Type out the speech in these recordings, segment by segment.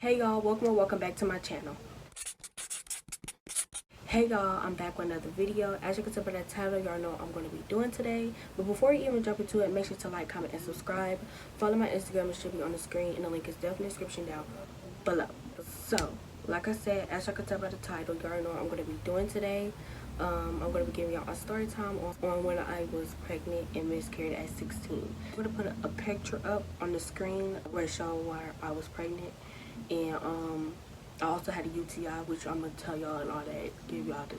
Hey y'all, welcome or welcome back to my channel. Hey y'all, I'm back with another video. As you can tell by the title, y'all know what I'm going to be doing today. But before you even jump into it, make sure to like, comment, and subscribe. Follow my Instagram, it should be on the screen, and the link is definitely in the description down below. So, like I said, as you can tell by the title, y'all know what I'm going to be doing today. I'm going to be giving y'all a story time on when I was pregnant and miscarried at 16. I'm going to put a picture up on the screen where it shows where I was pregnant. And I also had a UTI, which I'm going to tell y'all and all that, give y'all the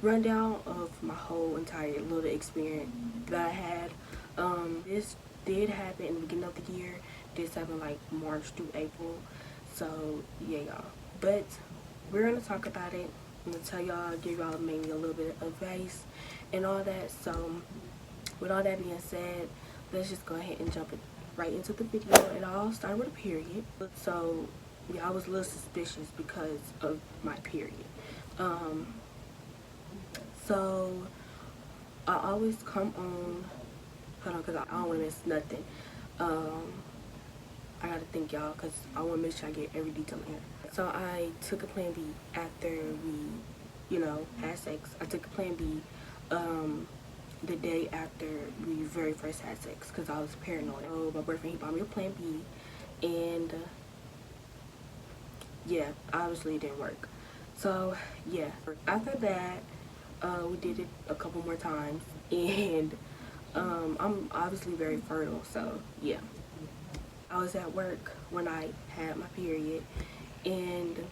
rundown of my whole entire little experience that I had. This did happen in the beginning of the year. This happened like March through April. So, yeah, y'all. But we're going to talk about it. I'm going to tell y'all, give y'all maybe a little bit of advice and all that. So, with all that being said, let's just go ahead and jump right into the video. It all started with a period. So, yeah, I was a little suspicious because of my period. So, I always come on, hold on, because I don't want to miss nothing. I gotta think, y'all, because I want to make sure I get every detail in here. So I took a plan B after we, had sex. I took a plan B the day after we very first had sex because I was paranoid. So my boyfriend, he bought me a plan B, and yeah, obviously it didn't work. So yeah, after that, we did it a couple more times, and I'm obviously very fertile, so yeah. I was at work when I had my period, and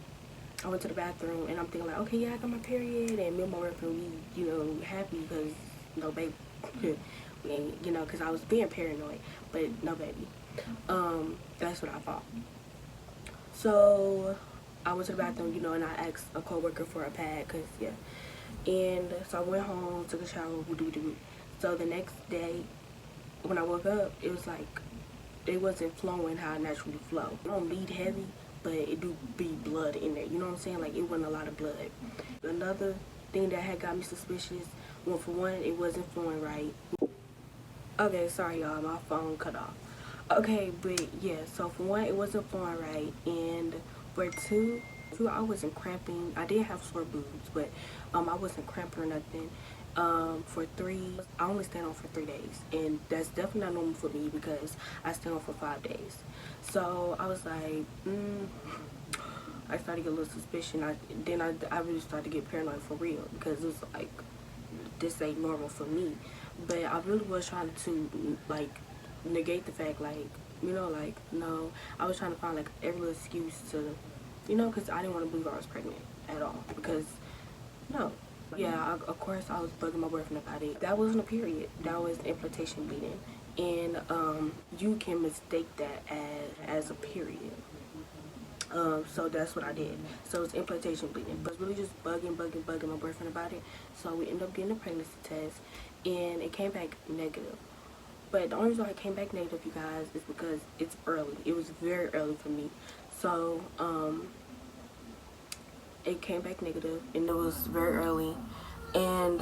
I went to the bathroom, and I'm thinking like, okay, yeah, I got my period, and me and my boyfriend, we happy because no baby, we ain't, because I was being paranoid, but no baby. That's what I thought. So I went to the bathroom, and I asked a coworker for a pad, cause yeah. And so I went home, took a shower, woo-doo-doo. So the next day, when I woke up, it was like it wasn't flowing how it naturally flow. It don't bleed heavy, but it do be blood in there. You know what I'm saying? Like, it wasn't a lot of blood. Another thing that had got me suspicious, well, for one, it wasn't flowing right. Okay, sorry y'all, my phone cut off. Okay, but yeah, so for one, it wasn't flowing right, and for two, I wasn't cramping. I did have sore boobs, but I wasn't cramping or nothing. For three, I only stayed on for 3 days, and that's definitely not normal for me because I stayed on for 5 days. So I was like, I started to get a little suspicion. I really started to get paranoid for real because it was like, this ain't normal for me. But I really was trying to like negate the fact, like, like, no, I was trying to find like every little excuse to, because I didn't want to believe I was pregnant at all, because no. Yeah, of course I was bugging my boyfriend about it. That wasn't a period, that was implantation bleeding, and you can mistake that as a period. So that's what I did. So it's implantation bleeding. But it's really just bugging my boyfriend about it. So we ended up getting a pregnancy test, and it came back negative. But the only reason why it came back negative, you guys, is because it's early. It was very early for me. So it came back negative, and it was very early. And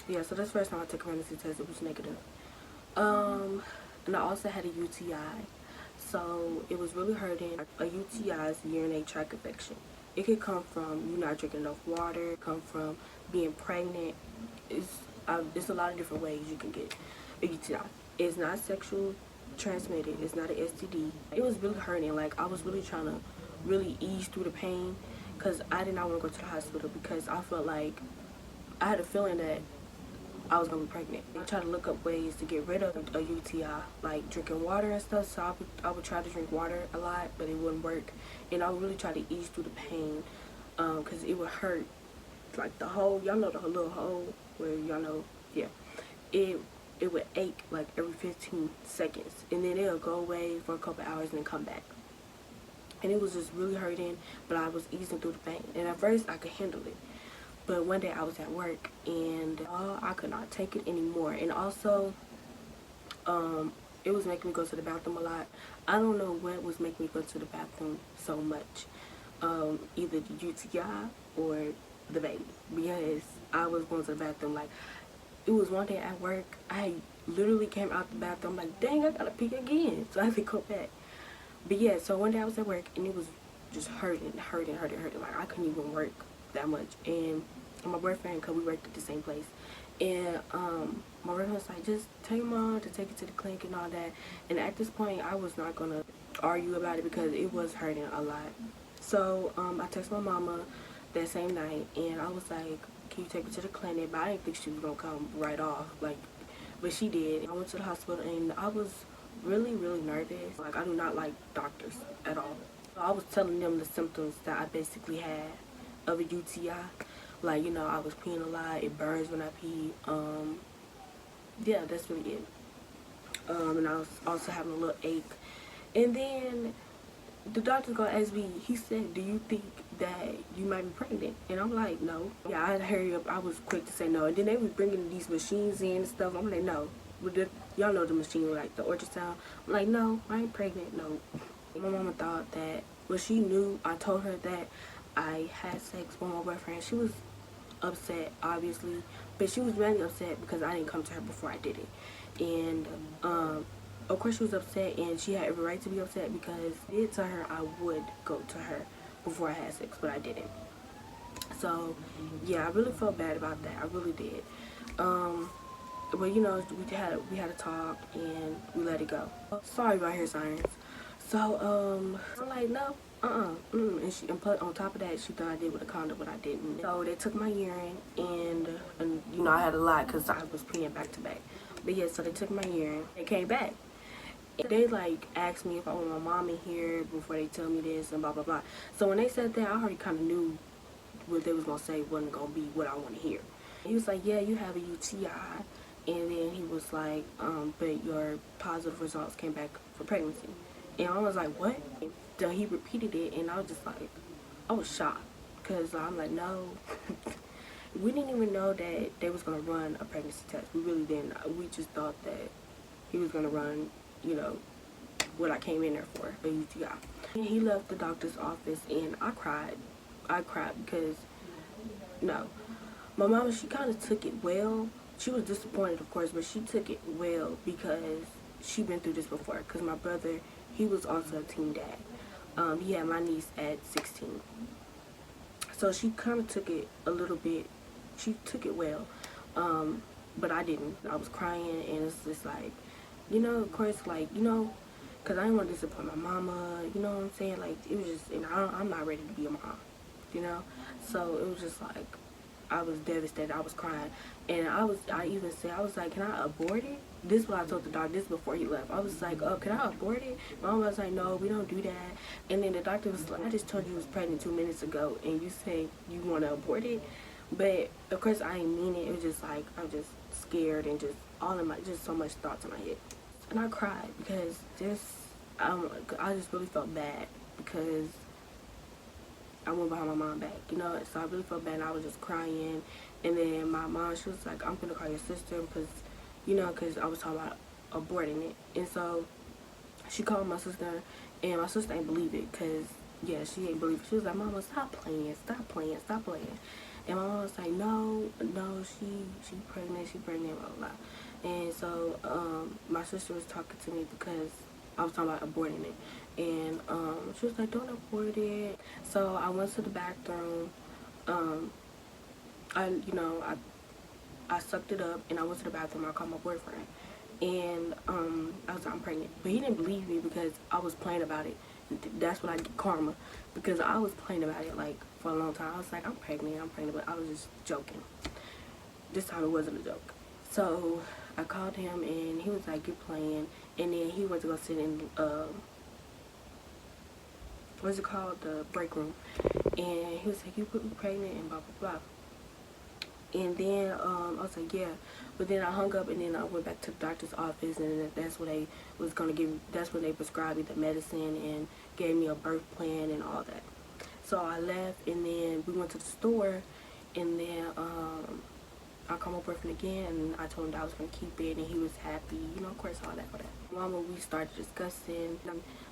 yeah, so that's the first time I took a pregnancy test. It was negative. And I also had a UTI. So it was really hurting. A UTI is a urinary tract infection. It could come from you not drinking enough water, come from being pregnant. It's a lot of different ways you can get a UTI. It's not sexual transmitted. It's not an STD. It was really hurting. Like, I was really trying to really ease through the pain because I did not want to go to the hospital because I felt like I had a feeling that I was gonna be pregnant. I tried to look up ways to get rid of a UTI, like drinking water and stuff. So I would try to drink water a lot, but it wouldn't work. And I would really try to ease through the pain, cause it would hurt. Like the hole, y'all know the little hole where y'all know, yeah. It would ache like every 15 seconds, and then it'll go away for a couple hours and then come back. And it was just really hurting, but I was easing through the pain. And at first I could handle it. But one day I was at work, and I could not take it anymore. And also, it was making me go to the bathroom a lot. I don't know what was making me go to the bathroom so much. Either the UTI or the baby. Because I was going to the bathroom like, it was one day at work, I literally came out the bathroom like, dang, I gotta pee again. So I had to go back. But yeah, so one day I was at work and it was just hurting. Like I couldn't even work that much. And my boyfriend, cause we worked at the same place, and my boyfriend was like, just tell your mom to take it to the clinic and all that. And at this point, I was not gonna argue about it because it was hurting a lot. So I texted my mama that same night, and I was like, can you take me to the clinic? But I didn't think she was gonna come right off, like, but she did. I went to the hospital and I was really nervous. Like I do not like doctors at all. So I was telling them the symptoms that I basically had of a UTI. Like, you know, I was peeing a lot, it burns when I pee. Yeah, that's really it. And I was also having a little ache. And then the doctor's gonna ask me, he said, do you think that you might be pregnant? And I'm like, no. Yeah, I had to hurry up. I was quick to say no. And then they was bringing these machines in and stuff. I'm like, no. Y'all know the machine, like the ultrasound. I'm like, no, I ain't pregnant, no. My mama thought that, well, she knew I told her that I had sex with my boyfriend. She was upset, obviously, but she was really upset because I didn't come to her before I did it. And of course she was upset, and she had every right to be upset because I did tell her I would go to her before I had sex, but I didn't. So yeah, I really felt bad about that. I really did. But you know, we had a talk and we let it go. Sorry about hair science. So I'm like, no, and on top of that, she thought I did with a condom, but I didn't. So they took my urine, and you know, I had a lot because I was peeing back to back. But yeah, so they took my urine. They came back. They like asked me if I want my mom in here before they tell me this and blah blah blah. So when they said that, I already kind of knew what they was gonna say wasn't gonna be what I want to hear. He was like, yeah, you have a UTI, and then he was like, but your positive results came back for pregnancy. And I was like, what? So he repeated it, and I was just like, I was shocked, because I'm like, no. We didn't even know that they was going to run a pregnancy test. We really didn't. We just thought that he was going to run, you know, what I came in there for, a UTI. And he left the doctor's office, and I cried. I cried because, no. My mama, she kind of took it well. She was disappointed, of course, but she took it well because she been through this before. Because my brother, he was also a teen dad. He had my niece at 16. So she kind of took it a little bit. She took it well. But I didn't. I was crying, and it's just like, you know, of course, like, you know, because I didn't want to disappoint my mama, you know what I'm saying? Like, it was just, and I'm not ready to be a mom, you know? So it was just like, I was devastated. I was crying. And I even said, I was like, can I abort it? This is what I told the doctor. This before he left. I was like, oh, can I abort it? My mom was like, no, we don't do that. And then the doctor was like, I just told you was pregnant 2 minutes ago, and you say you want to abort it? But, of course, I didn't mean it. It was just like, I'm just scared and just just so much thoughts in my head. And I cried because I just really felt bad because I went behind my mom back, you know. So I really felt bad, and I was just crying. And then my mom, she was like, I'm gonna call your sister because, you know, because I was talking about aborting it. And so she called my sister, and my sister ain't believe it because, yeah, she ain't believe it. She was like, Mama, stop playing. And my mom was like, no, she pregnant, blah blah. And so my sister was talking to me because I was talking about aborting it. And she was like, don't abort it. So I went to the bathroom. I sucked it up, and I went to the bathroom. I called my boyfriend, and I was like, I'm pregnant. But he didn't believe me because I was playing about it. That's when I get karma, because I was playing about it like for a long time. I was like, I'm pregnant, but I was just joking. This time it wasn't a joke. So I called him, and he was like, you're playing. And then he went to go sit in what's it called, the break room, and he was like, you put me pregnant and blah blah blah. And then I was like, yeah. But then I hung up, and then I went back to the doctor's office, and that's when they prescribed me the medicine and gave me a birth plan and all that. So I left, and then we went to the store, and then I called my boyfriend again, and I told him that I was going to keep it, and he was happy, you know, of course, all that. Mama, we started discussing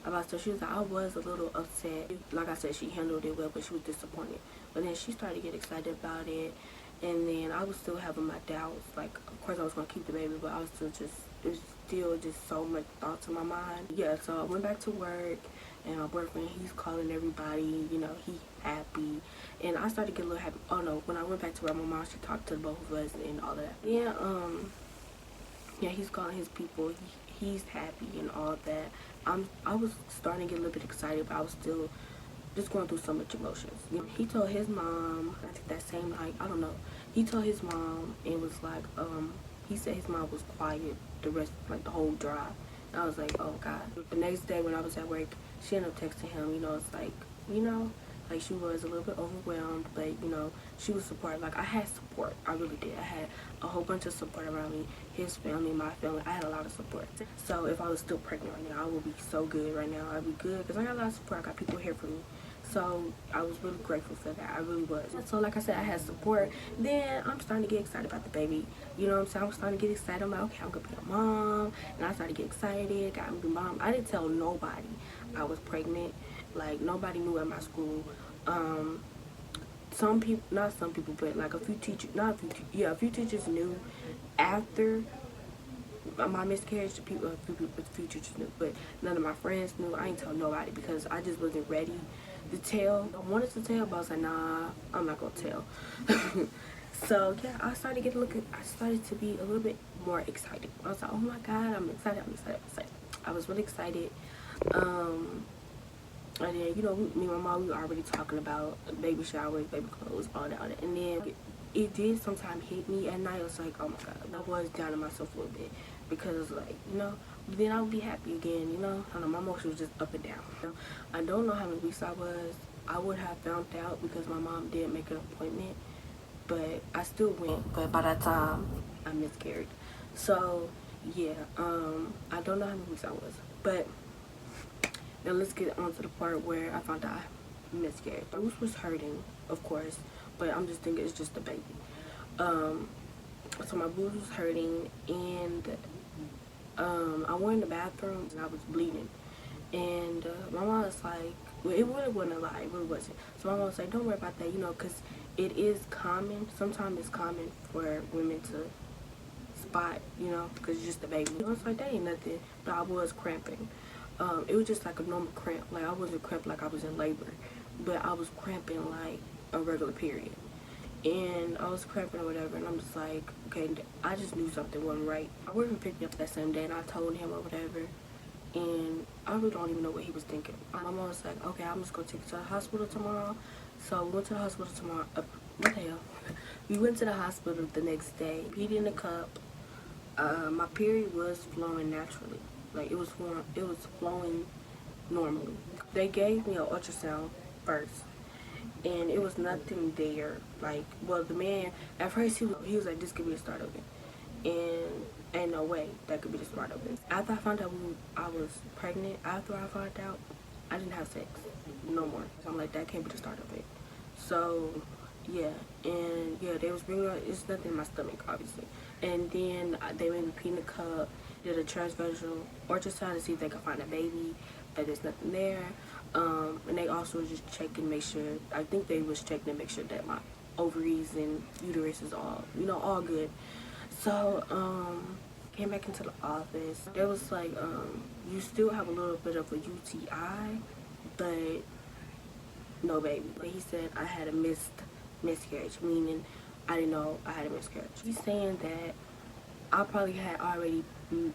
about stuff. She was like, I was a little upset. Like I said, she handled it well, but she was disappointed. But then she started to get excited about it. And then I was still having my doubts. Like, of course I was going to keep the baby, but I was still just, it was still just so much thoughts in my mind. Yeah, so I went back to work, and my boyfriend, he's calling everybody, you know, he happy. And I started to get a little happy. Oh no, when I went back to where my mom, she talked to both of us and all of that. Yeah, yeah, he's calling his people. He's happy and all that. I was starting to get a little bit excited, but I was still just going through so much emotions. You know, he told his mom, I think that same night, I don't know. He told his mom and was like, he said his mom was quiet the rest, like the whole drive. And I was like, oh God. The next day when I was at work, she ended up texting him, you know, it's like, you know, like she was a little bit overwhelmed, but you know, she was supportive. Like I had support, I really did. I had a whole bunch of support around me, his family, my family. I had a lot of support. So if I was still pregnant right now, I would be so good right now. I'd be good because I got a lot of support. I got people here for me. So I was really grateful for that. I really was. So like I said, I had support. Then I'm starting to get excited about the baby. You know what I'm saying? I'm starting to get excited. I'm like, okay, I'm gonna be a mom. And I started to get excited. Got me a mom. I didn't tell nobody I was pregnant. Like nobody knew at my school. Some people, not some people, but like a few teachers, not a few, yeah, a few teachers knew after my miscarriage. A few teachers knew, but none of my friends knew. I ain't tell nobody because I just wasn't ready to tell. I wanted to tell, but I was like, nah, I'm not gonna tell. So yeah, I started I started to be a little bit more excited. I was like, oh my God, I'm excited. I was really excited. And then, you know, me and my mom, we were already talking about baby showers, baby clothes, all that. And then it did sometimes hit me at night. I was like, oh my God. I was down on myself a little bit because, like, you know, then I would be happy again, you know. I don't know, my emotions was just up and down. You know? I don't know how many weeks I was. I would have found out because my mom did make an appointment, but I still went. But by that time, I miscarried. So, yeah, I don't know how many weeks I was. But now let's get on to the part where I found out I miscarried. My boobs was hurting, of course, but I'm just thinking it's just a baby. So my boobs was hurting, and I went in the bathroom and I was bleeding. And my mom was like, well, it really wasn't a lie, it really wasn't. So my mom was like, don't worry about that, you know, because it is common. Sometimes it's common for women to spot, you know, because it's just a baby. I was like, that ain't nothing, but I was cramping. It was just like a normal cramp. Like I wasn't cramped like I was in labor, but I was cramping like a regular period. And I was cramping or whatever, and I'm just like, okay, I just knew something wasn't right. I worked picked me up that same day, and I told him or whatever, and I really don't even know what he was thinking. My mom was like, okay, I'm just gonna take you to the hospital tomorrow. So we went to the hospital tomorrow. What the hell? We went to the hospital the next day. Peed in the cup. My period was flowing naturally. Like it was flowing normally. They gave me an ultrasound first, and it was nothing there. Like, well, the man at first he was like, this could be the start of it, and ain't no way that could be the start of it. After I found out I was pregnant, after I found out, I didn't have sex no more. So I'm like, that can't be the start of it. So yeah, and yeah, they was bringing it's nothing in my stomach, obviously. And then they made me pee in the cup, did a transvaginal ultrasound to see if they could find a baby, but there's nothing there. And they also was just checking, make sure, I think they was checking to make sure that my ovaries and uterus is all, you know, all good. So, came back into the office. They was like, you still have a little bit of a UTI, but no baby. But he said I had a miscarriage, meaning I didn't know I had a miscarriage. He's saying that I probably had already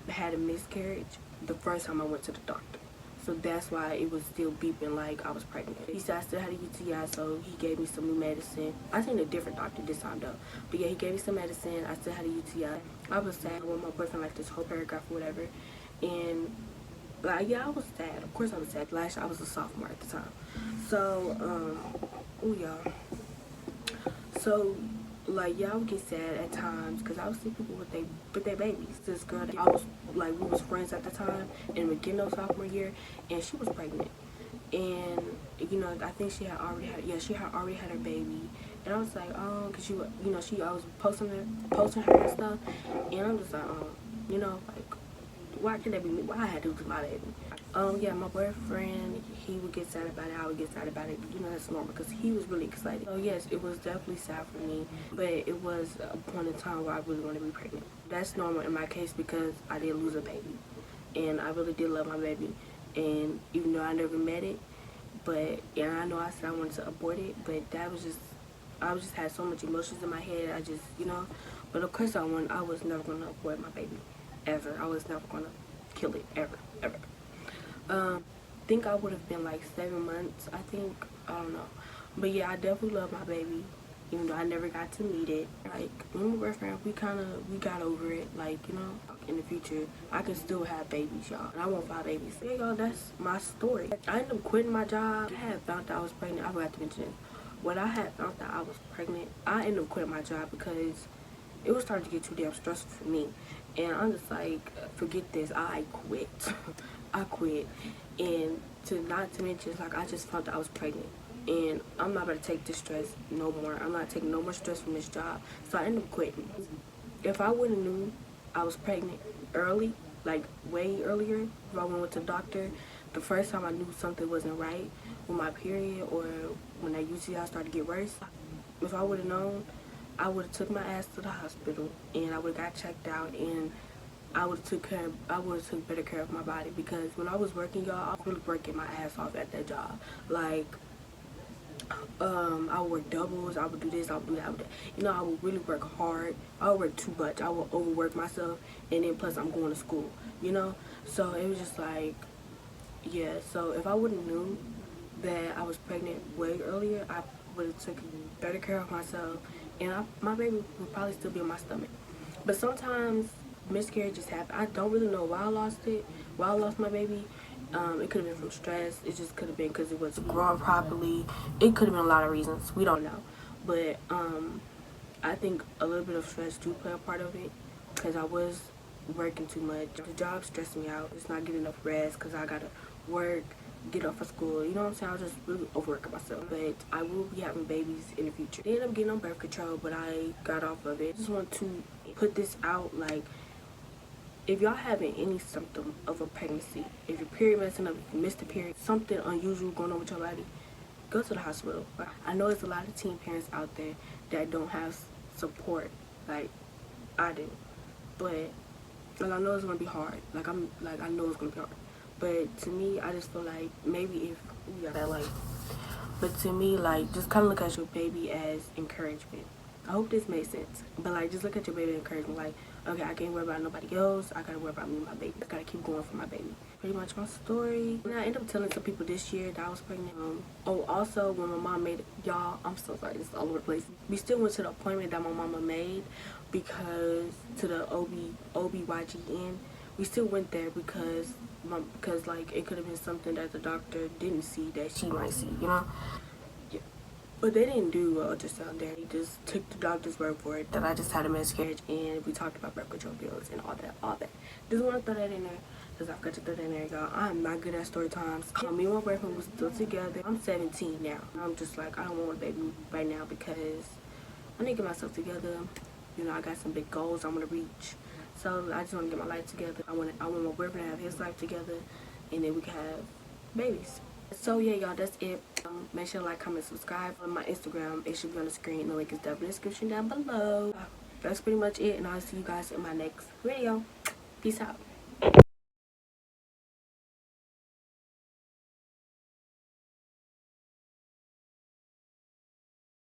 had a miscarriage the first time I went to the doctor. So that's why it was still beeping like I was pregnant. He said I still had a UTI, so he gave me some new medicine. I seen a different doctor this time though. But yeah, he gave me some medicine. I still had a UTI. I was sad when my boyfriend like this whole paragraph or whatever. And like, yeah, I was sad. Of course I was sad. Last year I was a sophomore at the time. So, oh y'all. So, like, yeah, I would get sad at times because I would see people with their babies. This girl, I was like, we was friends at the time in the beginning of sophomore year, and she was pregnant. And you know, I think she had already had her baby. And I was like, oh, because you know, she always posting her and stuff. And I'm just like, you know, like, why can't that be me? Why I had to do my baby? Yeah, my boyfriend, he would get sad about it. I would get sad about it. You know, that's normal because he was really excited. So yes, it was definitely sad for me, but it was a point in time where I really wanted to be pregnant. That's normal in my case because I did lose a baby, and I really did love my baby. and even though I never met it, but I know I said I wanted to abort it, but that was just, I was just had so much emotions in my head. I just, but of course I was never gonna abort my baby, ever. I was never gonna kill it, ever, ever. Think I would have been like 7 months. I think, I don't know, but yeah, I definitely love my baby, even though I never got to meet it. Like, me and my boyfriend, we got over it. Like, in the future, I can still have babies, y'all. And I want 5 babies. Yeah, y'all, that's my story. I ended up quitting my job. I had found out I was pregnant. I forgot to mention it. When I had found out I was pregnant, I ended up quitting my job because it was starting to get too damn stressful for me. And I'm just like, forget this, I quit. I quit. And not to mention, it's like, I just found out I was pregnant. And I'm not going to take this stress no more. I'm not taking no more stress from this job. So I ended up quitting. If I would have knew I was pregnant early, like way earlier, if I went to the doctor, the first time I knew something wasn't right with my period or when that UTI started to get worse, if I would have known, I would have took my ass to the hospital and I would have got checked out, and I would have took better care of my body, because when I was working, y'all, I was really working my ass off at that job. Like, I would work doubles, I would do this, I would do that, I would really work hard. I would work too much. I would overwork myself, and then plus I'm going to school, So it was just like, yeah, so if I wouldn't knew that I was pregnant way earlier, I would have taken better care of myself, and my baby would probably still be in my stomach. But sometimes miscarriages happen. I don't really know why I lost it, why I lost my baby. It could have been from stress. It just could have been because it wasn't growing properly. It could have been a lot of reasons. We don't know. But I think a little bit of stress do play a part of it, because I was working too much. The job stressed me out. Just not getting enough rest because I got to work, get up for school. You know what I'm saying? I was just really overworking myself. But I will be having babies in the future. They ended up getting on birth control, but I got off of it. I just want to put this out, like, if y'all having any symptom of a pregnancy, if your period messing up, if you missed a period, something unusual going on with your body, go to the hospital. I know there's a lot of teen parents out there that don't have support like I do, but like, I know it's gonna be hard. Like, I know it's gonna be hard. But to me, I just feel like maybe if we got that, like, but to me, like, just kind of look at your baby as encouragement. I hope this makes sense. But, like, just look at your baby as encouragement. Like, okay, I can't worry about nobody else. I gotta worry about me and my baby. I gotta keep going for my baby. Pretty much my story. And I ended up telling some people this year that I was pregnant. Also, when my mom made it, y'all, I'm so sorry, this is all over the place. We still went to the appointment that my mama made, because to the OBYGN. We still went there because like, it could have been something that the doctor didn't see that she might see, Yeah. But they didn't do ultrasound there. They just took the doctor's word for it that I just had a miscarriage, and we talked about birth control pills and all that. Just want to throw that in there, because I forgot to throw that in there, y'all. I'm not good at story times. Me and my boyfriend was still together. I'm 17 now. I'm just like, I don't want a baby right now because I need to get myself together. I got some big goals I want to reach. So I just want to get my life together. I want my boyfriend to have his life together, and then we can have babies. So yeah, y'all, that's it. Make sure to like, comment, subscribe. On my Instagram, it should be on the screen. The link is down in the description down below. That's pretty much it, and I'll see you guys in my next video. Peace out.